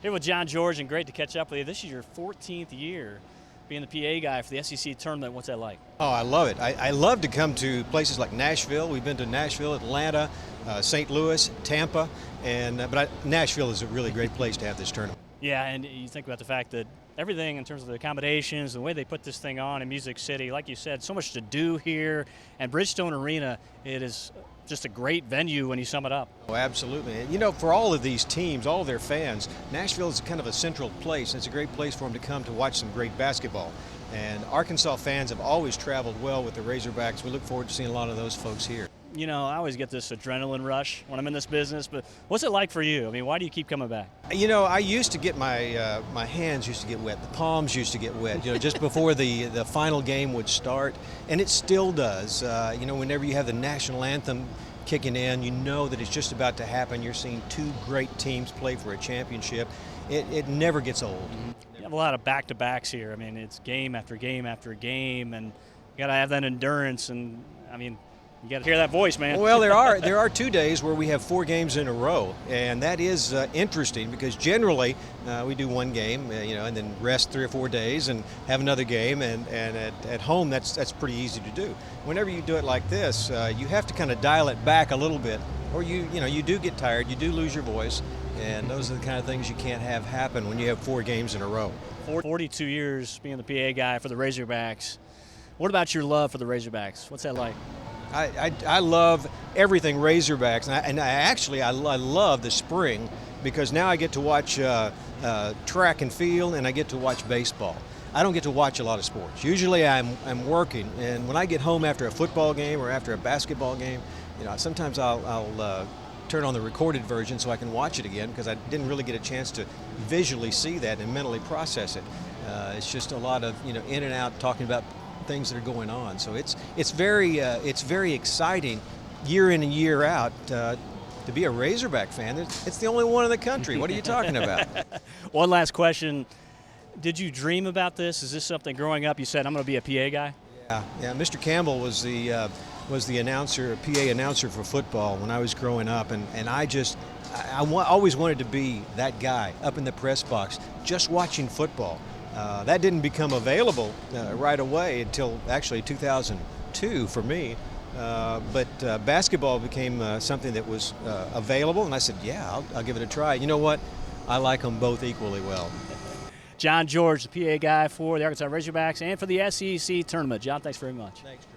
Here with John George, and great to catch up with you. This is your 14th year being the PA guy for the SEC tournament. What's that like? Oh, I love it. I love to come to places like Nashville. We've been to Nashville, Atlanta, St. Louis, Tampa, but Nashville is a really great place to have this tournament. Yeah, and you think about the fact that everything in terms of the accommodations, the way they put this thing on in Music City, like you said, so much to do here. And Bridgestone Arena, it is just a great venue when you sum it up. Oh, absolutely. And you know, for all of these teams, all of their fans, Nashville is kind of a central place. It's a great place for them to come to watch some great basketball. And Arkansas fans have always traveled well with the Razorbacks. We look forward to seeing a lot of those folks here. You know, I always get this adrenaline rush when I'm in this business, but what's it like for you? I mean, why do you keep coming back? You know, I used to get my hands used to get wet, the palms used to get wet, you know, just before the final game would start, and it still does. You know, whenever you have the national anthem kicking in, you know that it's just about to happen. You're seeing two great teams play for a championship. It never gets old. You have a lot of back-to-backs here. I mean, it's game after game after game, and you got to have that endurance, and I mean, you got to hear that voice, man. Well, there are 2 days where we have 4 games in a row, and that is interesting because generally we do one game, you know, and then rest 3 or 4 days and have another game, and at home that's pretty easy to do. Whenever you do it like this, you have to kind of dial it back a little bit, or you do get tired, you do lose your voice, and those are the kind of things you can't have happen when you have 4 games in a row. 42 years being the PA guy for the Razorbacks. What about your love for the Razorbacks? What's that like? I love everything Razorbacks, and I love the spring because now I get to watch track and field, and I get to watch baseball. I don't get to watch a lot of sports. Usually I'm working, and when I get home after a football game or after a basketball game, you know, sometimes I'll turn on the recorded version so I can watch it again because I didn't really get a chance to visually see that and mentally process it. It's just a lot of, you know, in and out talking about things that are going on. So it's very exciting year in and year out to be a Razorback fan. It's the only one in the country. What are you talking about? One last question. Did you dream about this? Is this something growing up you said, I'm going to be a PA guy? Yeah. Mr. Campbell was the announcer, PA announcer for football when I was growing up, and I always wanted to be that guy up in the press box just watching football. That didn't become available right away until actually 2002 for me. But basketball became something that was available, and I said, yeah, I'll give it a try. You know what? I like them both equally well. John George, the PA guy for the Arkansas Razorbacks and for the SEC tournament. John, thanks very much. Thanks, Chris.